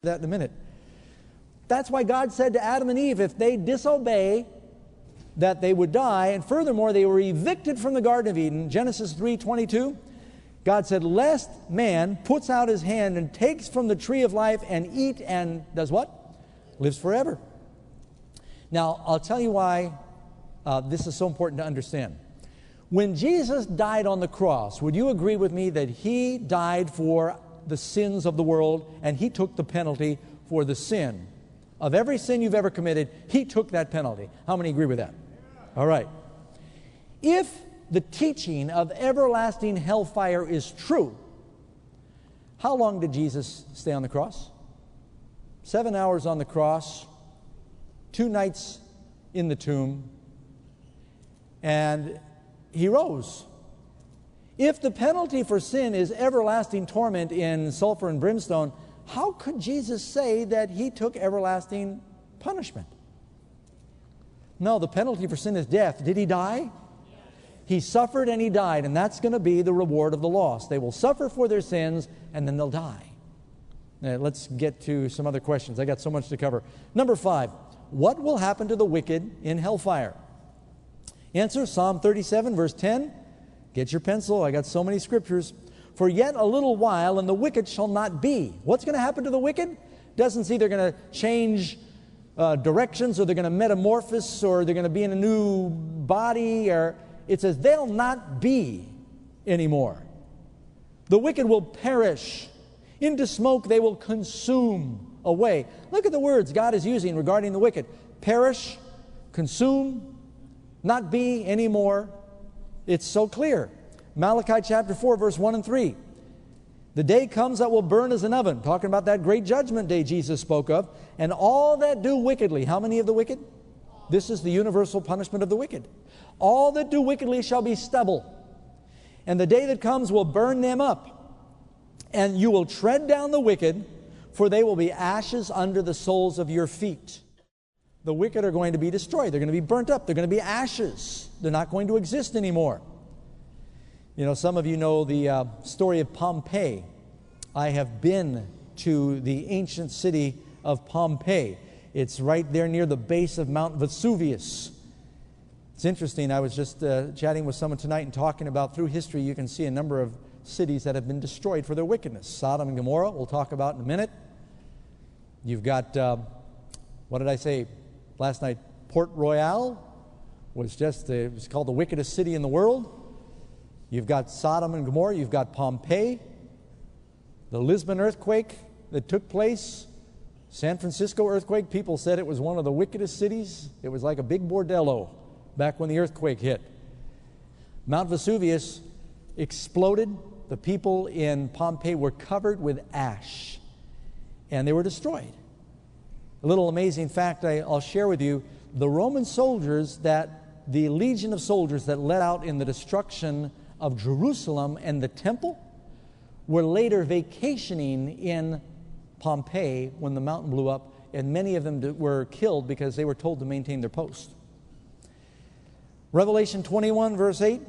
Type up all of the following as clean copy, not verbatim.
that in a minute. That's why God said to Adam and Eve, if they disobey, that they would die. And furthermore, they were evicted from the Garden of Eden. Genesis 3:22, God said, lest man puts out his hand and takes from the tree of life and eat and does what? Lives forever. Now, I'll tell you why this is so important to understand. When Jesus died on the cross, would you agree with me that He died for the sins of the world, and He took the penalty for the sin? Of every sin you've ever committed, He took that penalty. How many agree with that? All right. If the teaching of everlasting hellfire is true, how long did Jesus stay on the cross? 7 hours on the cross, 2 nights in the tomb, and He rose. If the penalty for sin is everlasting torment in sulfur and brimstone, how could Jesus say that He took everlasting punishment? No, the penalty for sin is death. Did He die? He suffered and He died, and that's going to be the reward of the lost. They will suffer for their sins, and then they'll die. Now, let's get to some other questions. I got so much to cover. Number 5, what will happen to the wicked in hellfire? Answer, Psalm 37, verse 10. Get your pencil. I got so many scriptures. For yet a little while, and the wicked shall not be. What's going to happen to the wicked? Doesn't say they're going to change directions, or they're going to metamorphose, or they're going to be in a new body, or it says they'll not be anymore. The wicked will perish. Into smoke they will consume away. Look at the words God is using regarding the wicked. Perish, consume, not be anymore. It's so clear. Malachi chapter 4, verse 1 and 3. The day comes that will burn as an oven. Talking about that great judgment day Jesus spoke of. And all that do wickedly. How many of the wicked? This is the universal punishment of the wicked. All that do wickedly shall be stubble. And the day that comes will burn them up. And you will tread down the wicked, for they will be ashes under the soles of your feet. The wicked are going to be destroyed. They're going to be burnt up. They're going to be ashes. They're not going to exist anymore. You know, some of you know the story of Pompeii. I have been to the ancient city of Pompeii. It's right there near the base of Mount Vesuvius. It's interesting. I was just chatting with someone tonight and talking about through history you can see a number of cities that have been destroyed for their wickedness. Sodom and Gomorrah, we'll talk about in a minute. You've got, what did I say last night? Port Royal was it was called the wickedest city in the world. You've got Sodom and Gomorrah. You've got Pompeii. The Lisbon earthquake that took place. San Francisco earthquake. People said it was one of the wickedest cities. It was like a big bordello back when the earthquake hit. Mount Vesuvius exploded. The people in Pompeii were covered with ash, and they were destroyed. A little amazing fact I'll share with you. The Roman soldiers the legion of soldiers that led out in the destruction of Jerusalem and the temple were later vacationing in Pompeii when the mountain blew up, and many of them were killed because they were told to maintain their post. Revelation 21, verse 8.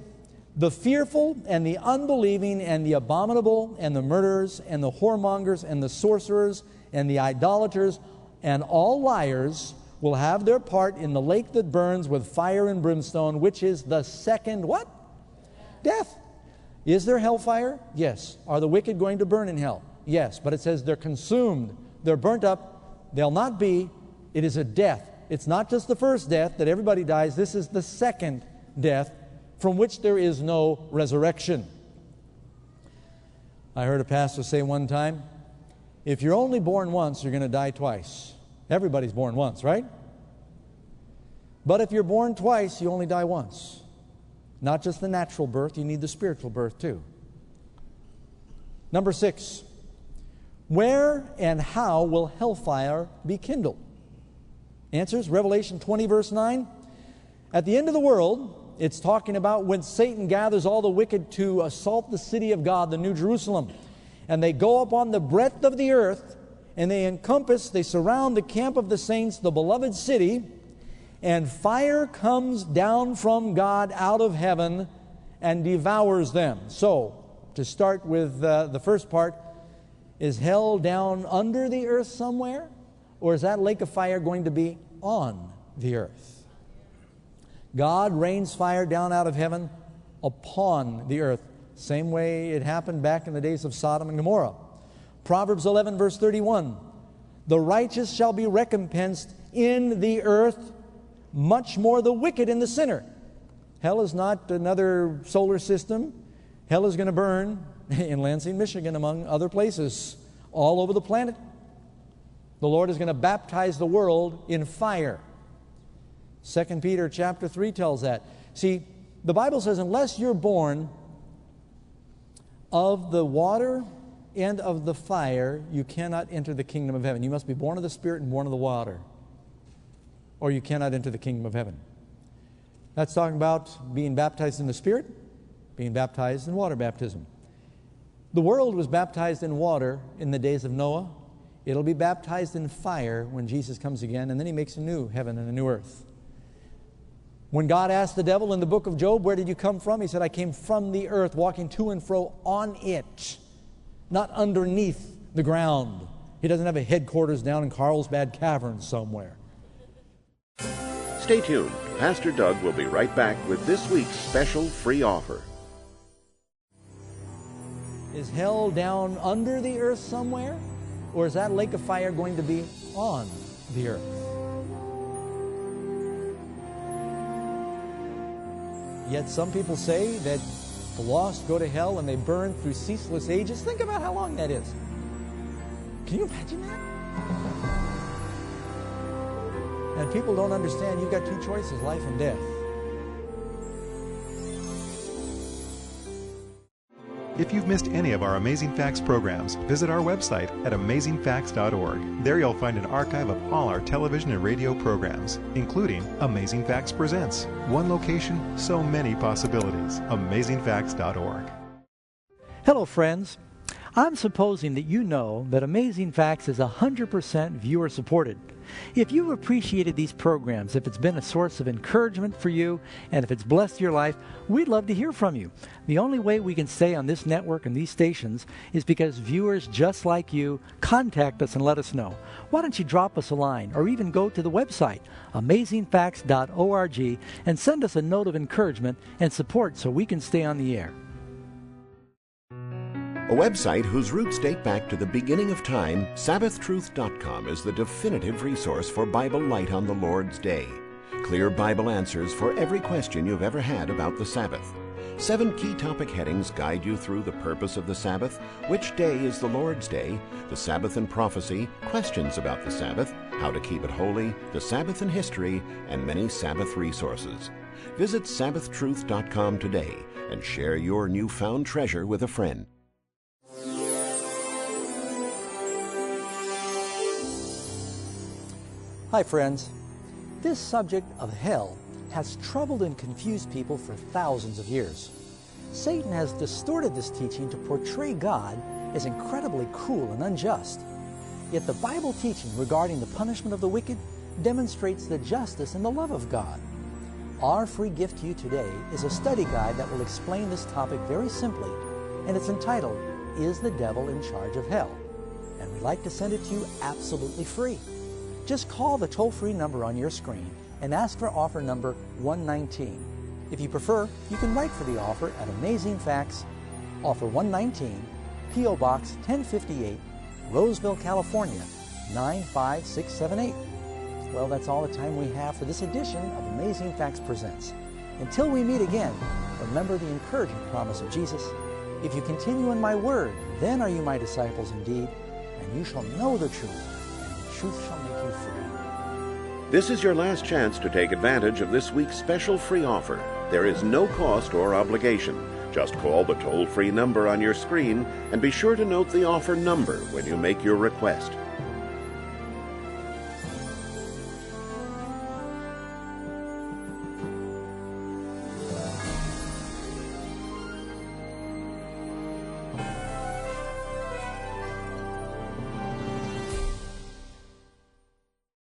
The fearful and the unbelieving and the abominable and the murderers and the whoremongers and the sorcerers and the idolaters and all liars will have their part in the lake that burns with fire and brimstone, which is the second what? Death. Is there hellfire? Yes. Are the wicked going to burn in hell? Yes. But it says they're consumed. They're burnt up. They'll not be. It is a death. It's not just the first death that everybody dies. This is the second death from which there is no resurrection. I heard a pastor say one time, if you're only born once, you're going to die twice. Everybody's born once, right? But if you're born twice, you only die once. Not just the natural birth, you need the spiritual birth too. Number 6, where and how will hellfire be kindled? Answers, Revelation 20, verse 9. At the end of the world, it's talking about when Satan gathers all the wicked to assault the city of God, the New Jerusalem. And they go up on the breadth of the earth, and they surround the camp of the saints, the beloved city, and fire comes down from God out of heaven and devours them. So, to start with the first part, Is hell down under the earth somewhere? Or is that lake of fire going to be on the earth? God rains fire down out of heaven upon the earth. Same way it happened back in the days of Sodom and Gomorrah. Proverbs 11, verse 31. The righteous shall be recompensed in the earth, much more the wicked and the sinner. Hell is not another solar system. Hell is going to burn in Lansing, Michigan, among other places, all over the planet. The Lord is going to baptize the world in fire. 2 Peter chapter 3 tells that. See, the Bible says unless you're born of the water and of the fire, you cannot enter the kingdom of heaven. You must be born of the Spirit and born of the water, or you cannot enter the kingdom of heaven. That's talking about being baptized in the Spirit, being baptized in water baptism. The world was baptized in water in the days of Noah. It'll be baptized in fire when Jesus comes again, and then he makes a new heaven and a new earth. When God asked the devil in the book of Job, where did you come from? He said, I came from the earth, walking to and fro on it, not underneath the ground. He doesn't have a headquarters down in Carlsbad Caverns somewhere. Stay tuned. Pastor Doug will be right back with this week's special free offer. Is hell down under the earth somewhere? Or is that lake of fire going to be on the earth? Yet some people say that the lost go to hell and they burn through ceaseless ages. Think about how long that is. Can you imagine that? And people don't understand you've got two choices, life and death. If you've missed any of our Amazing Facts programs, visit our website at amazingfacts.org. There you'll find an archive of all our television and radio programs, including Amazing Facts Presents. One location, so many possibilities. amazingfacts.org. Hello, friends. I'm supposing that you know that Amazing Facts is 100% viewer supported. If you've appreciated these programs, if it's been a source of encouragement for you, and if it's blessed your life, we'd love to hear from you. The only way we can stay on this network and these stations is because viewers just like you contact us and let us know. Why don't you drop us a line or even go to the website, amazingfacts.org, and send us a note of encouragement and support so we can stay on the air. A website whose roots date back to the beginning of time, SabbathTruth.com is the definitive resource for Bible light on the Lord's Day. Clear Bible answers for every question you've ever had about the Sabbath. 7 key topic headings guide you through the purpose of the Sabbath, which day is the Lord's Day, the Sabbath and prophecy, questions about the Sabbath, how to keep it holy, the Sabbath and history, and many Sabbath resources. Visit SabbathTruth.com today and share your newfound treasure with a friend. Hi, friends. This subject of hell has troubled and confused people for thousands of years. Satan has distorted this teaching to portray God as incredibly cruel and unjust. Yet the Bible teaching regarding the punishment of the wicked demonstrates the justice and the love of God. Our free gift to you today is a study guide that will explain this topic very simply, and it's entitled, Is the Devil in Charge of Hell? And we'd like to send it to you absolutely free. Just call the toll-free number on your screen and ask for offer number 119. If you prefer, you can write for the offer at Amazing Facts, offer 119, P.O. Box 1058, Roseville, California, 95678. Well, that's all the time we have for this edition of Amazing Facts Presents. Until we meet again, remember the encouraging promise of Jesus, if you continue in my word, then are you my disciples indeed, and you shall know the truth, truth shall make you free. This is your last chance to take advantage of this week's special free offer. There is no cost or obligation. Just call the toll-free number on your screen and be sure to note the offer number when you make your request.